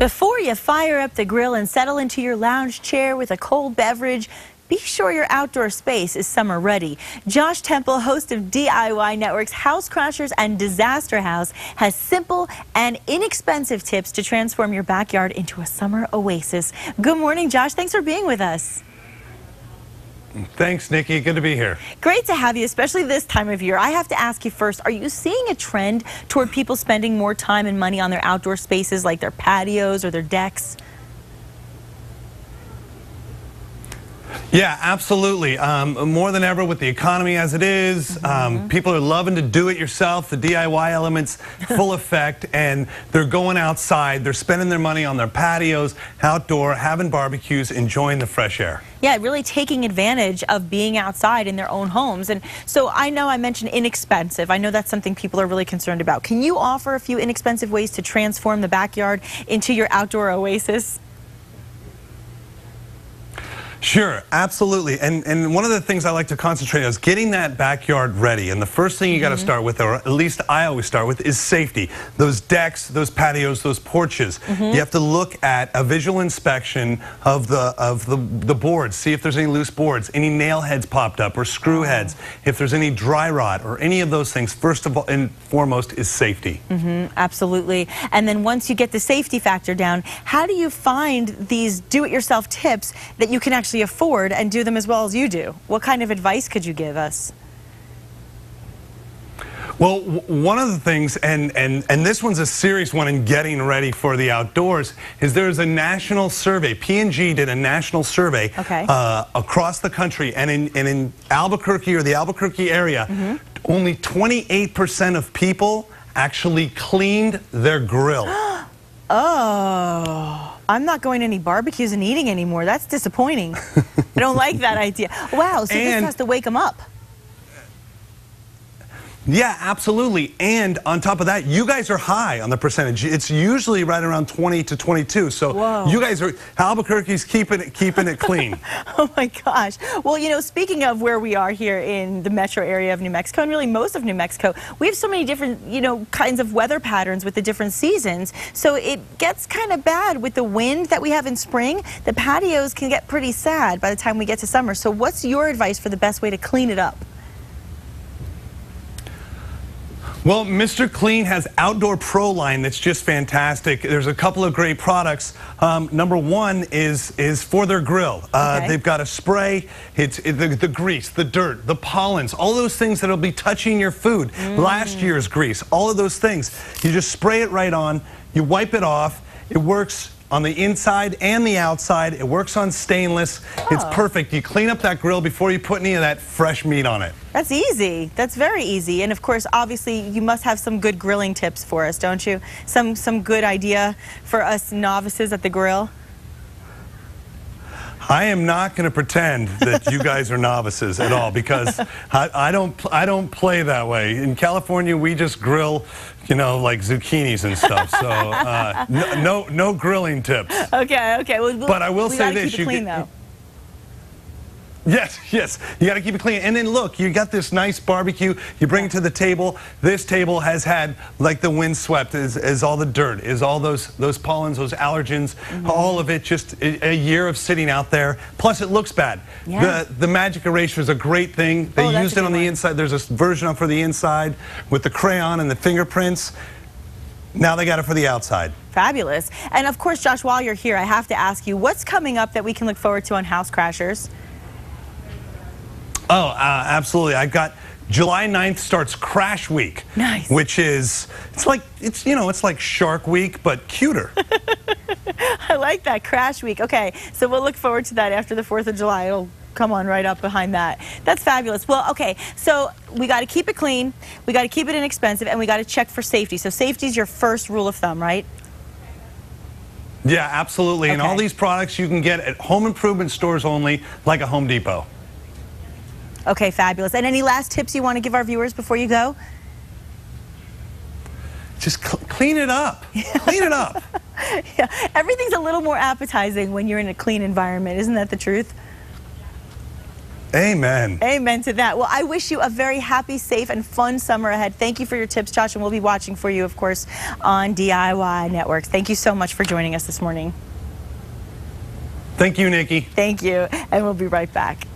Before you fire up the grill and settle into your lounge chair with a cold beverage, be sure your outdoor space is summer ready. Josh Temple, host of DIY Network's House Crashers and Disaster House, has simple and inexpensive tips to transform your backyard into a summer oasis. Good morning, Josh. Thanks for being with us. Thanks, Nikki. Good to be here. Great to have you, especially this time of year. I have to ask you first, are you seeing a trend toward people spending more time and money on their outdoor spaces like their patios or their decks? Yeah, absolutely. More than ever with the economy as it is, people are loving to do it yourself. The DIY element's full effect, and they're going outside. They're spending their money on their patios, outdoor, having barbecues, enjoying the fresh air. Yeah, really taking advantage of being outside in their own homes. And so I know I mentioned inexpensive. I know that's something people are really concerned about. Can you offer a few inexpensive ways to transform the backyard into your outdoor oasis? Sure, absolutely. And one of the things I like to concentrate on is getting that backyard ready. And the first thing you got to start with, or at least I always start with, is safety. Those decks, those patios, those porches. You have to look at a visual inspection of the boards, see if there's any loose boards, any nail heads popped up or screw heads, if there's any dry rot or any of those things. First of all and foremost is safety. Absolutely. And then once you get the safety factor down, how do you find these do-it-yourself tips that you can actually afford and do them as well as you do? What kind of advice could you give us? Well, one of the things, and this one's a serious one in getting ready for the outdoors, is there's a national survey. P&G did a national survey across the country, and in Albuquerque or the Albuquerque area, only 28% of people actually cleaned their grill. Oh, I'm not going to any barbecues and eating anymore. That's disappointing. I don't like that idea. Wow, so this has to wake them up. Yeah, absolutely. And on top of that, you guys are high on the percentage. It's usually right around 20 to 22. So you guys are, Albuquerque's keeping it clean. Oh my gosh. Well, you know, speaking of where we are here in the metro area of New Mexico, and really most of New Mexico, we have so many different, you know, kinds of weather patterns with the different seasons. So it gets kind of bad with the wind that we have in spring. The patios can get pretty sad by the time we get to summer. So what's your advice for the best way to clean it up? Well, Mr. Clean has Outdoor Pro line that's just fantastic. There's a couple of great products. Number one is for their grill. They've got a spray. It's the grease, the dirt, the pollens, all those things that'll be touching your food. Last year's grease, all of those things. You just spray it right on. You wipe it off. It works on the inside and the outside. It works on stainless. It's perfect. You clean up that grill before you put any of that fresh meat on it. That's easy. That's very easy. And of course, obviously, you must have some good grilling tips for us, don't you? Some good idea for us novices at the grill? I am not going to pretend that you guys are novices at all, because I don't play that way. In California, we just grill, you know, like zucchinis and stuff. So no grilling tips. Okay. Well, but I will say this: you clean though. Yes, you got to keep it clean. And then look, you got this nice barbecue, you bring it to the table. This table has had, like, the wind swept, is all the dirt, is all those pollens, those allergens, all of it, just a year of sitting out there. Plus it looks bad. The magic eraser is a great thing. They used it on the inside. There's a version for the inside with the crayon and the fingerprints. Now they got it for the outside. Fabulous. And of course, Josh, while you're here, I have to ask you, what's coming up that we can look forward to on House Crashers? Oh, absolutely. I've got July 9th starts Crash Week. Nice. Which is, it's like Shark Week, but cuter. I like that, Crash Week. Okay, so we'll look forward to that after the 4th of July. It'll come on right up behind that. That's fabulous. Well, okay, so we got to keep it clean, we got to keep it inexpensive, and we got to check for safety. So safety is your first rule of thumb, right? Yeah, absolutely. And all these products you can get at home improvement stores only, like a Home Depot. Okay, fabulous. And any last tips you want to give our viewers before you go? Just clean it up. Clean it up. Yeah, everything's a little more appetizing when you're in a clean environment. Isn't that the truth? Amen. Amen to that. Well, I wish you a very happy, safe, and fun summer ahead. Thank you for your tips, Josh, and we'll be watching for you, of course, on DIY Networks. Thank you so much for joining us this morning. Thank you, Nikki. Thank you, and we'll be right back.